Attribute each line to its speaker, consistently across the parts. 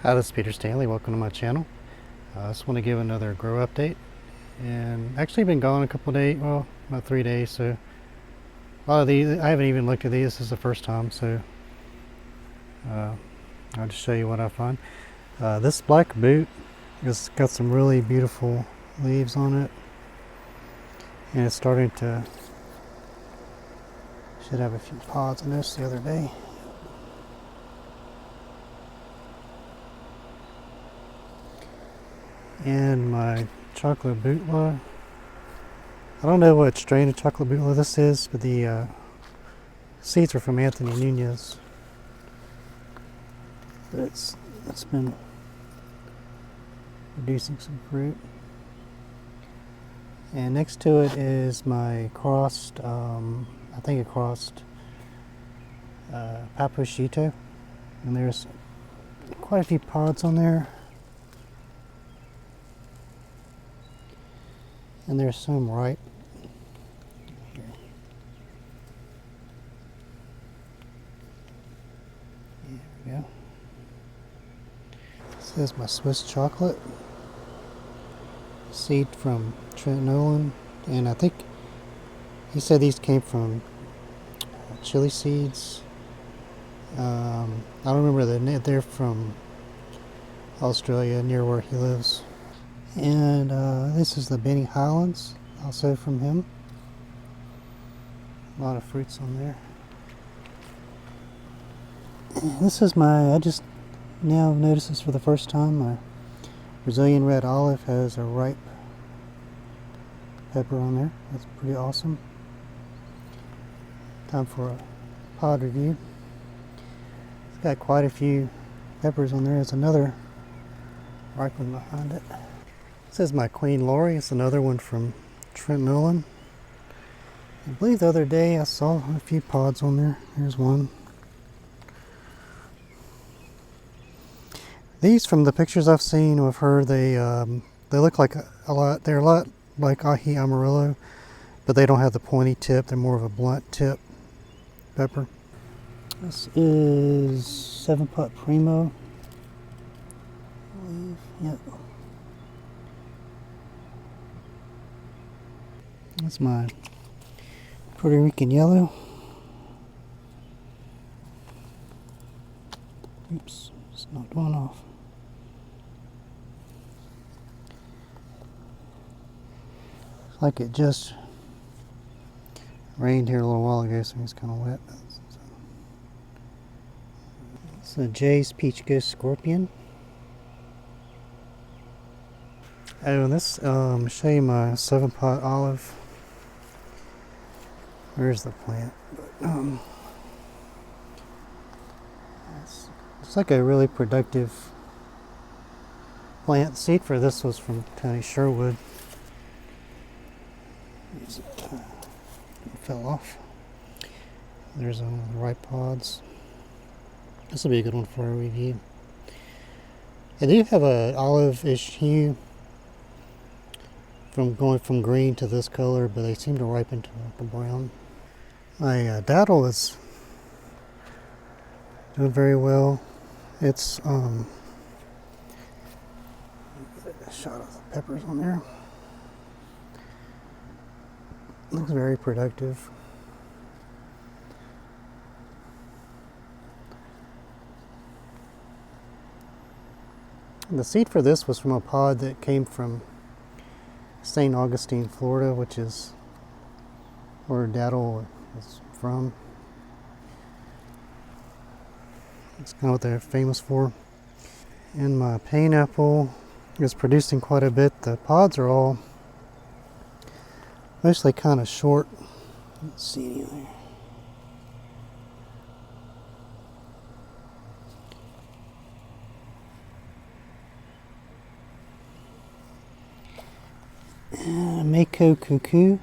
Speaker 1: Hi, this is Peter Stanley. Welcome to my channel. I just want to give another grow update. And actually been gone a couple of days, well, about 3 days, so a lot of these, I haven't even looked at these. This is the first time, so I'll just show you what I find. This black boot has got some really beautiful leaves on it. And it's starting to, should have a few pods on this the other day. And my chocolate bootla, I don't know what strain of chocolate bootla this is, but the seeds are from Anthony Nunez. But it's been producing some fruit. And next to it is my crossed, I think a crossed Kpakpo Shito, and there's quite a few pods on there. And there's some ripe here. There we go. This is my Swiss chocolate seed from Trent Nolan, and I think he said these came from chili seeds. I don't remember the name. They're from Australia, near where he lives. And this is the Benny Highlands, also from him. A lot of fruits on there. And this is I just now noticed this for the first time. My Brazilian red olive has a ripe pepper on there. That's pretty awesome. Time for a pod review. It's got quite a few peppers on there. There's another ripe one behind it. This is my Queen Laurie. It's another one from Trent Nolan. I believe the other day I saw a few pods on there. Here's one. These, from the pictures I've seen of her, they look like they're a lot like Aji Amarillo, but they don't have the pointy tip. They're more of a blunt tip pepper. This is 7-Pot Primo, I believe. Yep. That's my Puerto Rican yellow. Oops, just knocked one off. Looks like it just rained here a little while ago, so it's kind of wet. It's a Jay's Peach Ghost Scorpion. Oh, and this, show you my 7-Pot olive. Where's the plant? But, it's like a really productive plant. The seed for this was from Tony Sherwood. It fell off. There's the ripe pods. This will be a good one for a review. I do have an olive-ish hue from going from green to this color, but they seem to ripen to like a brown. My daddle is doing very well. It's a shot of the peppers on there. Looks very productive. The seed for this was from a pod that came from St. Augustine, Florida, which is where daddle is from. That's kind of what they're famous for. And my pineapple is producing quite a bit. The pods are all mostly kind of short. Let's see anything. Mako Kokoo.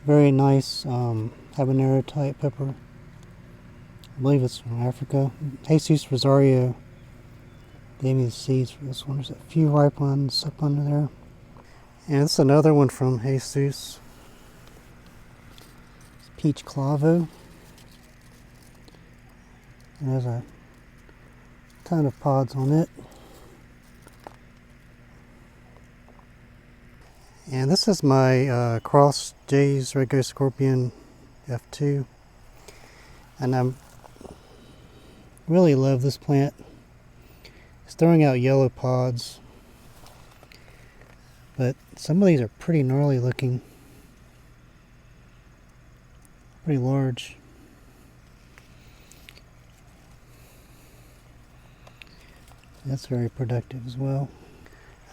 Speaker 1: Very nice habanero type pepper. I believe it's from Africa. Jesus Rosario gave me the seeds for this one. There's a few ripe ones up under there. And it's another one from Jesus. peach clavo. There's a ton of pods on it. And this is my Cross J's Red Ghost Scorpion F2. And I really love this plant. It's throwing out yellow pods. But some of these are pretty gnarly looking. Pretty large. That's very productive as well.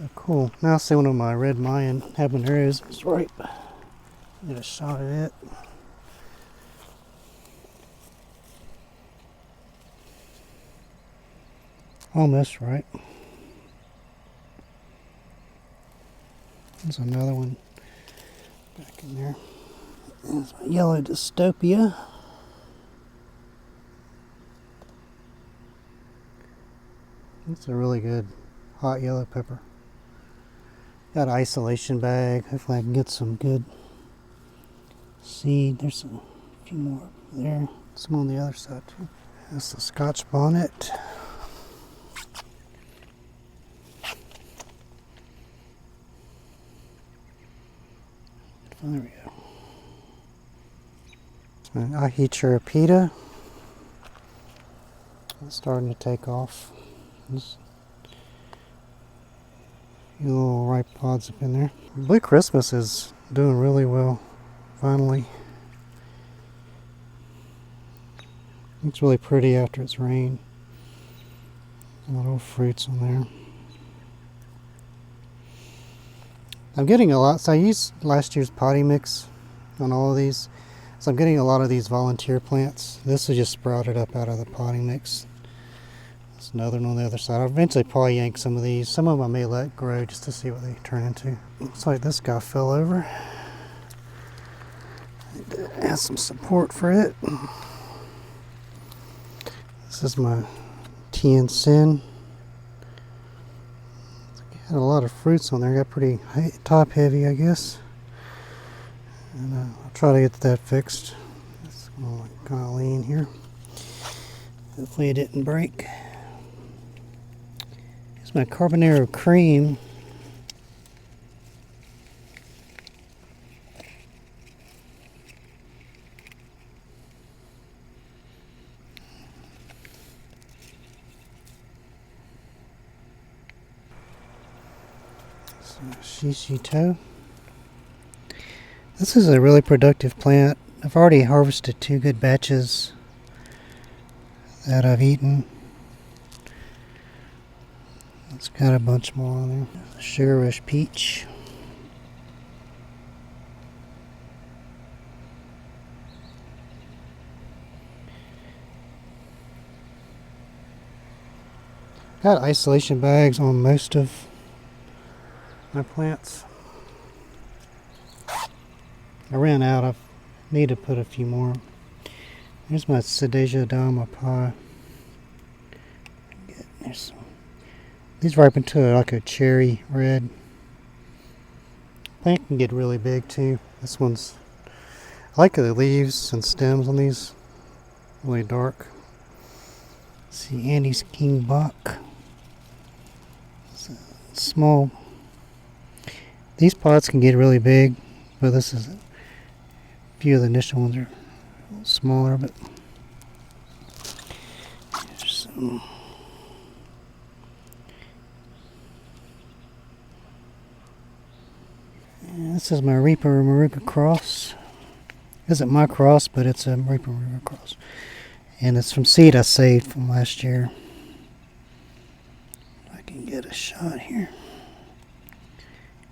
Speaker 1: Oh, cool. Now I see one of my red Mayan Habaneros. It's ripe. Get a shot at it. Almost right. There's another one back in there. There's my yellow dystopia. It's a really good hot yellow pepper. Got an isolation bag. Hopefully I can get some good seed. There's a few more up there. Some on the other side too. That's the Scotch Bonnet. There we go. An Aji Charapita. It's starting to take off. There's a few little ripe pods up in there. Blue Christmas is doing really well, finally. It's really pretty after it's rained. Little fruits on there. I'm getting a lot, so I used last year's potting mix on all of these. So I'm getting a lot of these volunteer plants. This is just sprouted up out of the potting mix. There's another one on the other side. I'll eventually probably yank some of these. Some of them I may let grow just to see what they turn into. Looks like this guy fell over. Need to add some support for it. This is my Tien Tsin. Had a lot of fruits on there. Got pretty top heavy, I guess. And I'll try to get that fixed. It's kind of lean here. Hopefully it didn't break. Here's my Scorponero cream. Shishito. This is a really productive plant. I've already harvested 2 good batches that I've eaten. It's got a bunch more on there. Sugar Rush Peach. Got isolation bags on most of my plants. I ran out. I need to put a few more. Here's my Cereja da Amapa. There's some. These ripen to like a cherry red. Plant can get really big too. This one's, I like the leaves and stems on these, really dark. Let's see, Andy's King Bach. It's a small. These pots can get really big, but this is a few of the initial ones are a little smaller, but there's some. And this is my Reaper Maruka cross. It isn't my cross, but it's a Reaper Maruka cross. And it's from seed I saved from last year. If I can get a shot here.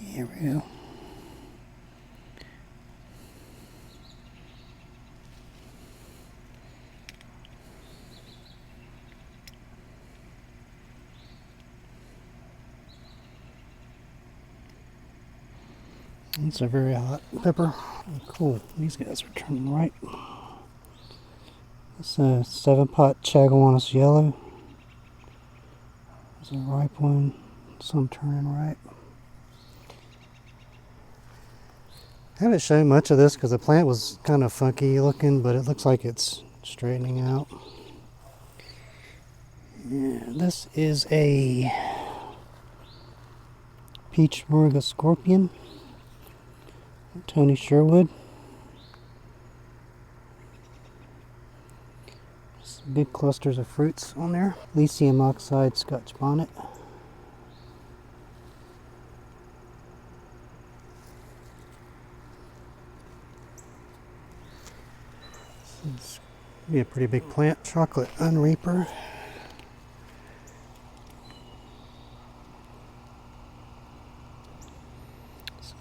Speaker 1: Here we go. It's a very hot pepper. Oh, cool. These guys are turning right. It's a 7-pot Chaguanas Yellow. There's a ripe one. Some turning right. I haven't shown much of this because the plant was kind of funky looking, but it looks like it's straightening out. Yeah, this is a peach moringa scorpion, Tony Sherwood. Some big clusters of fruits on there. Lithium oxide Scotch Bonnet. This will be a pretty big plant. Chocolate UnReaper.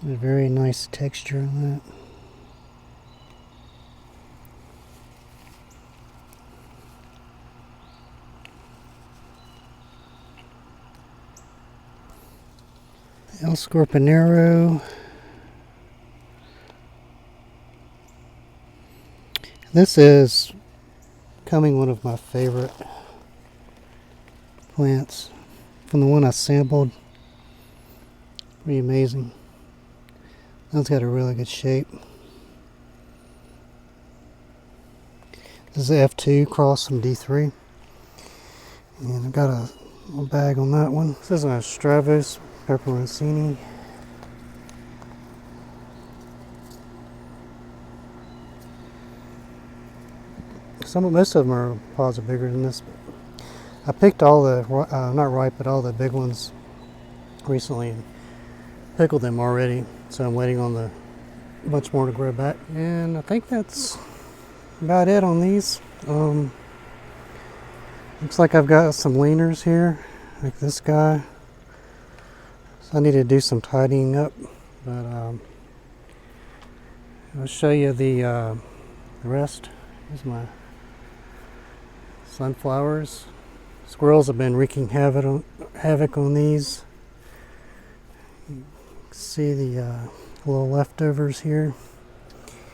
Speaker 1: A very nice texture on that. El Scorponero. This is becoming one of my favorite plants from the one I sampled. Pretty amazing. That's got a really good shape. This is the F2 cross from D3. And I've got a little bag on that one. This is a Stravos Peperoncini. Most of them are pods are bigger than this. But I picked all the, not ripe, but all the big ones recently and pickled them already. So I'm waiting on the bunch more to grow back. And I think that's about it on these. Looks like I've got some leaners here, like this guy. So I need to do some tidying up. But I'll show you the rest. Here's my sunflowers. Squirrels have been wreaking havoc on these. You can see the little leftovers here.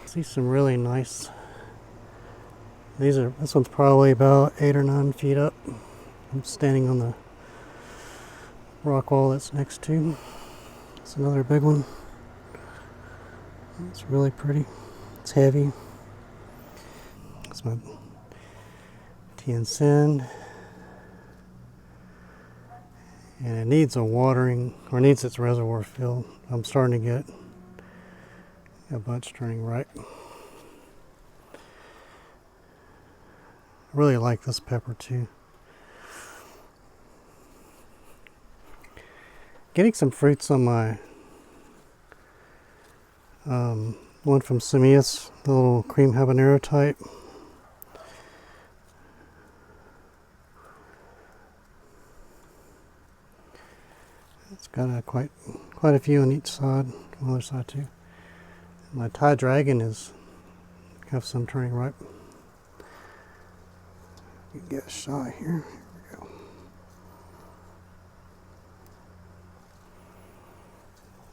Speaker 1: See some really nice. This one's probably about 8 or 9 feet up. I'm standing on the rock wall that's next to. It's another big one. It's really pretty. It's heavy. It's my Tien Tsin. And it needs a watering, or needs its reservoir filled. I'm starting to get a bunch turning ripe. I really like this pepper too. Getting some fruits on my one from Semias, the little cream habanero type. It's got quite a few on each side, on the other side too. My Thai dragon have some turning ripe. You can get a shot here. Here we go.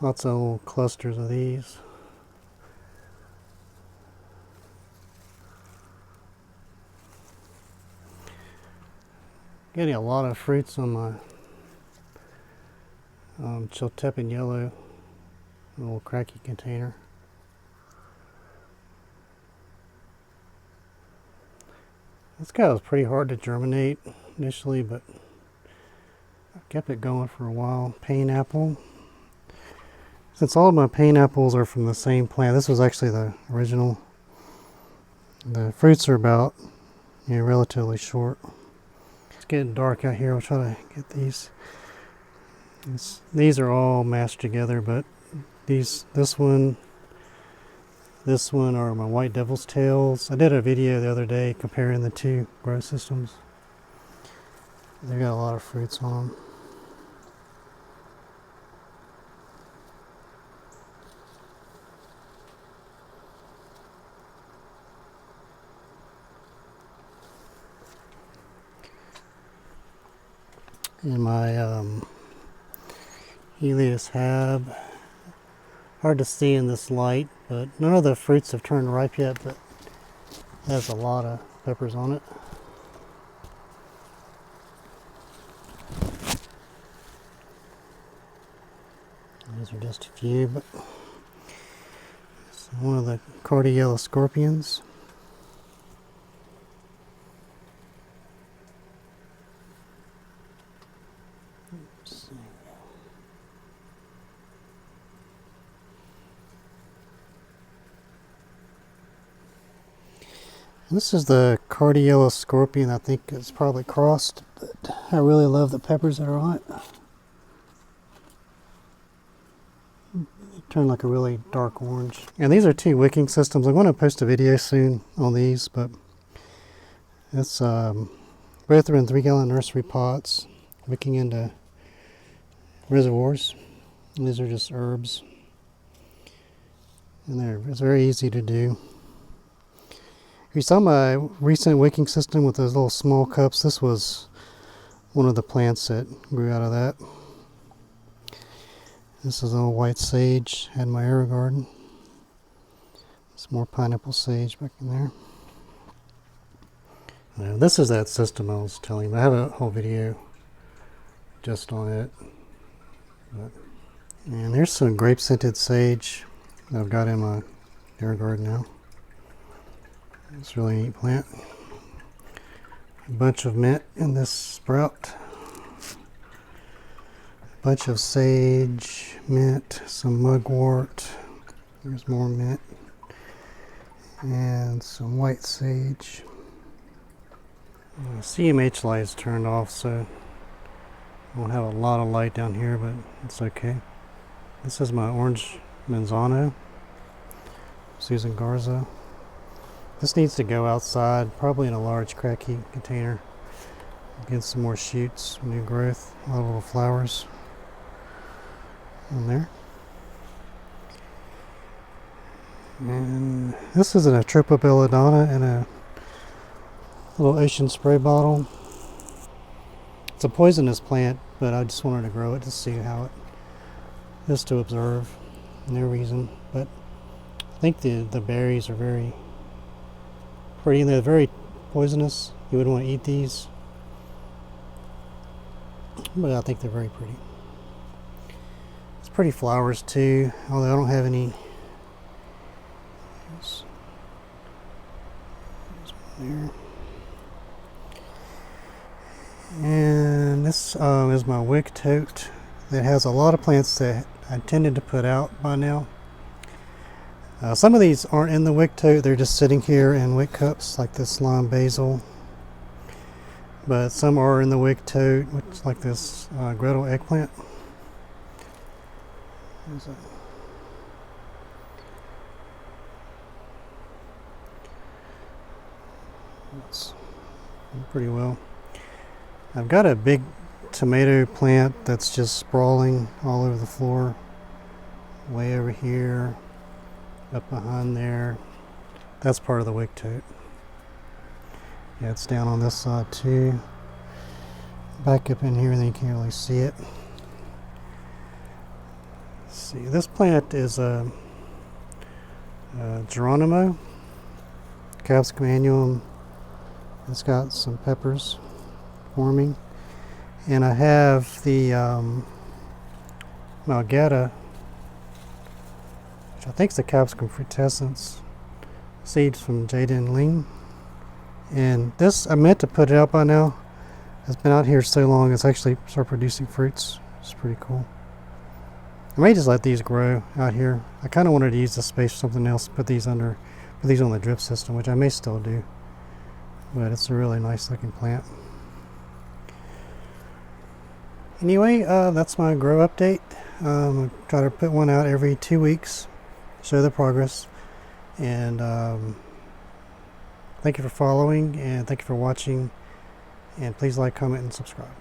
Speaker 1: Lots of little clusters of these. Getting a lot of fruits on my Chaguanas Yellow, little cracky container. This guy was pretty hard to germinate initially, but I kept it going for a while. Pineapple. Since all of my pineapples are from the same plant, this was actually the original. The fruits are about, relatively short. It's getting dark out here. I'll try to get these. These are all mashed together, but this one are my white devil's tails. I did a video the other day comparing the two grow systems. They got a lot of fruits on them. And my Helios Hab. Hard to see in this light, but none of the fruits have turned ripe yet, but it has a lot of peppers on it. These are just a few, but One of the Cardi Yellow scorpions. This is the Cardi Yellow scorpion. I think it's probably crossed, but I really love the peppers that are on it. They turn like a really dark orange. And these are 2 wicking systems. I'm going to post a video soon on these, but it's both are in 3-gallon nursery pots, wicking into reservoirs. And these are just herbs, and it's very easy to do. You saw my recent wicking system with those little small cups. This was one of the plants that grew out of that. This is all white sage. Had my air garden. Some more pineapple sage back in there. Now, this is that system I was telling you. I have a whole video just on it. And there's some grape scented sage that I've got in my air garden now. It's a really neat plant. A bunch of mint in this sprout. A bunch of sage, mint, some mugwort. There's more mint. And some white sage. The CMH light is turned off, so I won't have a lot of light down here, but it's okay. This is my orange manzano, Susan Garza. This needs to go outside, probably in a large cracky container. Get some more shoots, new growth, a lot of little flowers on there. And this is an Atropa belladonna in a little ocean spray bottle. It's a poisonous plant, but I just wanted to grow it to see how it is to observe. No reason, but I think the berries are very pretty. They're very poisonous. You wouldn't want to eat these, but I think they're very pretty. It's pretty flowers too, although I don't have any. There's one there. And this is my wick tote that has a lot of plants that I intended to put out by now. Some of these aren't in the wick tote, they're just sitting here in wick cups, like this lime basil. But some are in the wick tote, which is like this Gretel eggplant. That's pretty well. I've got a big tomato plant that's just sprawling all over the floor. Way over here, up behind there. That's part of the wick tote. Yeah, it's down on this side too. Back up in here, and then you can't really see it. Let's see, this plant is a Geronimo, Capsicum Annuum. It's got some peppers forming, and I have the Malgata, which I think is the Capsicum frutescens, seeds from Jaden Ling. And this, I meant to put it out by now. It's been out here so long, it's actually started producing fruits. It's pretty cool. I may just let these grow out here. I kind of wanted to use the space for something else, put these on the drip system, which I may still do. But it's a really nice looking plant. Anyway, that's my grow update. I try to put one out every 2 weeks, show the progress. And thank you for following, and thank you for watching. And please like, comment, and subscribe.